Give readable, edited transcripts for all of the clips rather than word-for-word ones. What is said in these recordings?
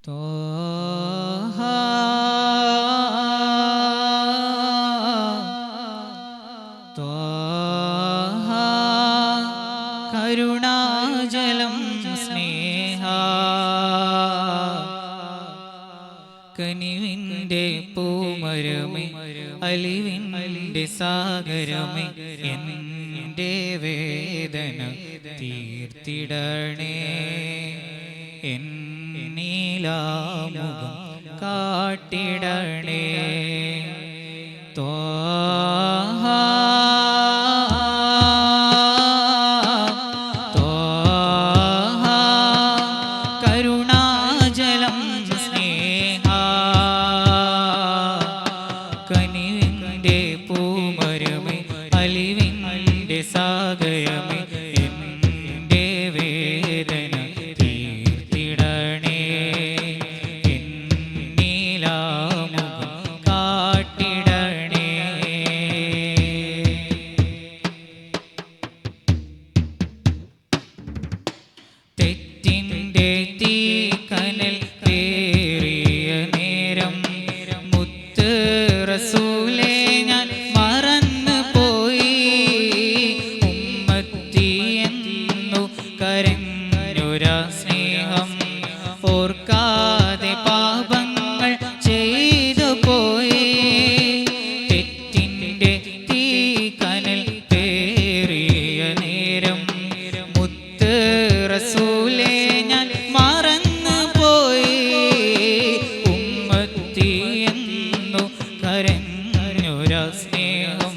ത്വാഹ ത്വാഹ കരുണാജലം സ്നേഹ കനിവിൻ്റെ പൂമരമേ അലിവിൻ്റെ സാഗരമേ എൻ്റെ വേദന തീർത്തിടണേ എന്നീലാമുഖം കാട്ടിടണേ ത്വാഹ ത്വാഹ കരുണാജലം സ്നേഹ കനിവിൻ്റെ പൂമരമേ അലിവിൻ്റെ സാഗരമേ എൻ്റെ വേദന തീർത്തിടണേ എന്നീലാമുഖം കാട്ടിടണേ തെറ്റിൻ്റെ തീക്കനൽ പേറിയ നേരം മുത്ത് റസൂലേ ഞാൻ മറന്നു പോയി ഉമ്മത്തി എന്നു കരഞ്ഞൊരാ സ്നേഹം ഓർക്കാതെ പാപങ്ങൾ ചെയ്തു പോയി തെറ്റിൻ്റെ തീക്കനൽ പേറിയ നേരം മുത്ത് റസൂലേ ഞാൻ മറന്നു പോയി ഉമ്മത്തി എന്നു കരഞ്ഞൊരാ സ്നേഹം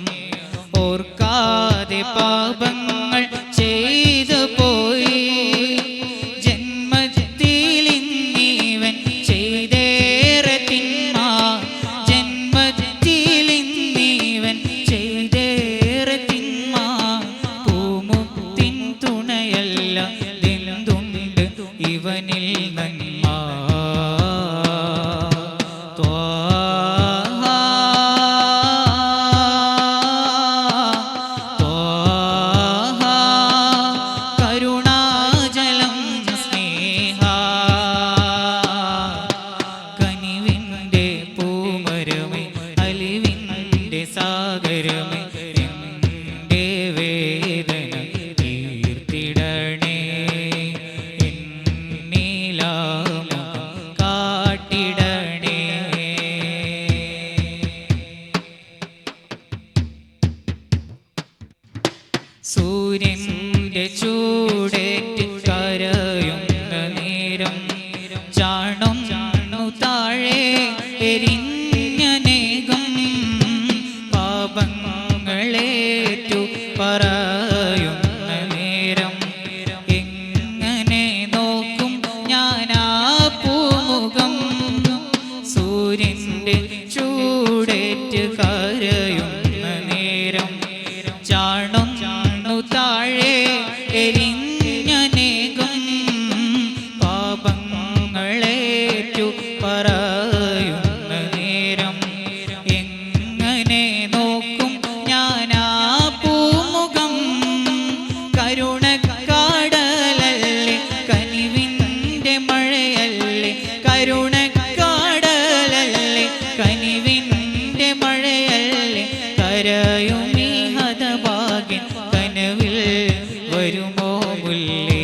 ഓർക്കാതെ പാപങ്ങൾ ചെയ്തു പോയി ജന്മത്തിലിന്നീവൻ ചെയ്തേറെ തിന്മ ജന്മത്തിലിന്നീവൻ ചെയ്തേറെ തിന്മ പൂമുത്തിൻ തുണയല്ല എന്തുണ്ട് ഇവനിൽ നന്മ ത്വാഹ ത്വാഹ കരുണാജലം സ്നേഹ കനിവിൻ്റെ പൂമരമേ അലിവിൻ്റെ സാഗരമേ എൻ്റെ വേദന തീർത്തിടണേ എന്നീലാമുഖം കാട്ടിടണേ സൂര്യൻ്റെ ചൂടേറ്റ് കരയുന്ന നേരം ചാണു താഴെ എരിഞ്ഞനേകം പാപങ്ങളേറ്റു പറയുന്ന നേരം എങ്ങനെ നോക്കും ഞാനാ പൂമുഖം സൂര്യൻ്റെ ചൂടേറ്റ് കരയുന്ന നേരം ചാണു താഴെ എരിഞ്ഞനേകം പാപങ്ങളേറ്റു പറയുന്ന നേരം എങ്ങനെ നോക്കും ഞാനാ പൂമുഖം കരുണക്കാടലല്ലേ കനിവിൻ്റെ മഴയല്ലേ കരുണക്കാടലല്ലേ കനിവിൻ്റെ മഴയല്ലേ കരയുമീ ഹതഭാഗ്യൻ കനവിൽ വരുമോ മുല്ലേ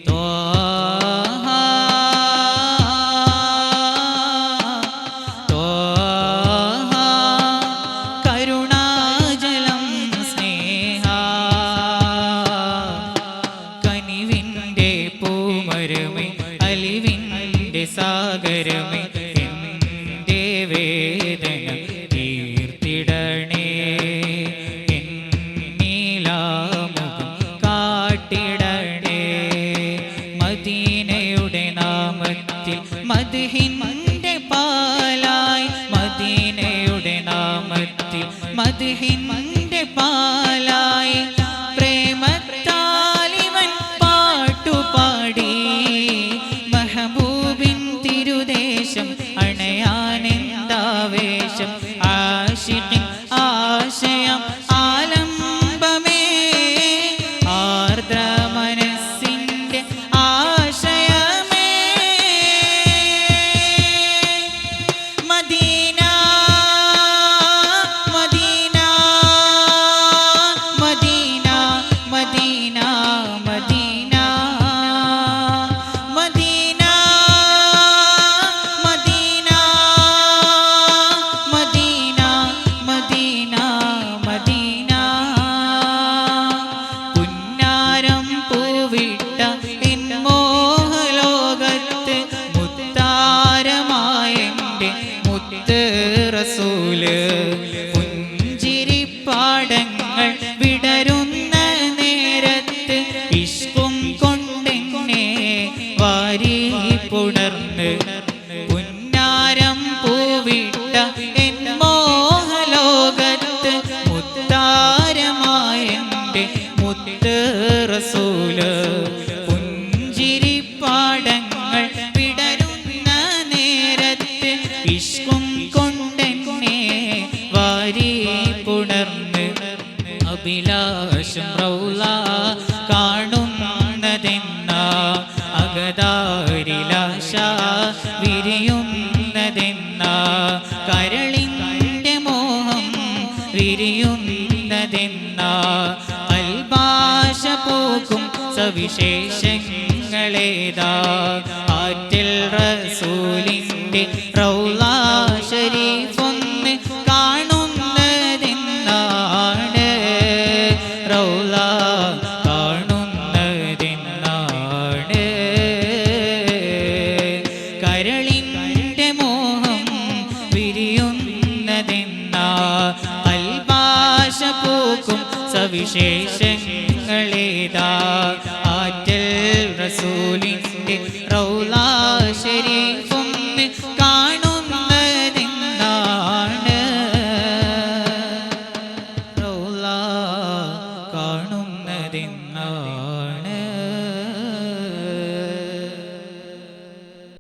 ത്വാഹ ത്വാഹ കരുണാജലം സ്നേഹ കനിവിൻ്റെ പൂമരമേ അലിവിൻ്റെ സാഗരമേ എൻ്റെ വേദന തീർത്തിടണേ എന്നീലാമുഖം കാട്ടിടണേ മദീനയുടെ നാമത്തിൽ മദ്ഹിൻ്റെ പാലായി മദീനയുടെ നാമത്തിൽ മദ്ഹിൻ്റെ പാലായി പ്രേമത്താലിവൻ പാട്ടുപാടി മെഹബൂബിൻ തിരുദേശം അണയാനെന്താവേശം ആശിഖിൻ ആശയം ആലംബമേ ആർദ്ര മനസ്സിൻ്റെ ആശയം വാരി പുണർന്ന് പുന്നാരം പൂവിട്ട എൻ മോഹലോകത്ത് മുത്താരമായെൻ്റെ മുത്ത് റസൂല് പുഞ്ചിരിപ്പാടങ്ങൾ വിടരുന്ന നേരത്ത് ഇഷ്കും കൊണ്ടെന്നെ വാരി പുണർന്ന് അഭിലാഷം റൗള കാണുന്നതെന്ന അകതാരിലാശ വിരിയുന്നതെന്ന കരളിൻ്റെ മോഹം വിരിയുന്നതെന്ന അൽഭാഷ പോക്കും സവിശേഷങ്ങളേതാ ആറ്റിൽ റസൂലിൻ്റെ റൗള ശരീഫൊന്ന് കാണുന്നതെന്നാണ് റൗള കാണുന്നതെന്നാണ് കരളിൻ്റെ മോഹം വിരിയുന്നതെന്ന അൽഭാഷ പോക്കും സവിശേഷങ്ങളേതാ ആറ്റൽ റസൂലിൻ്റെ റൗള ശരീഫൊന്ന്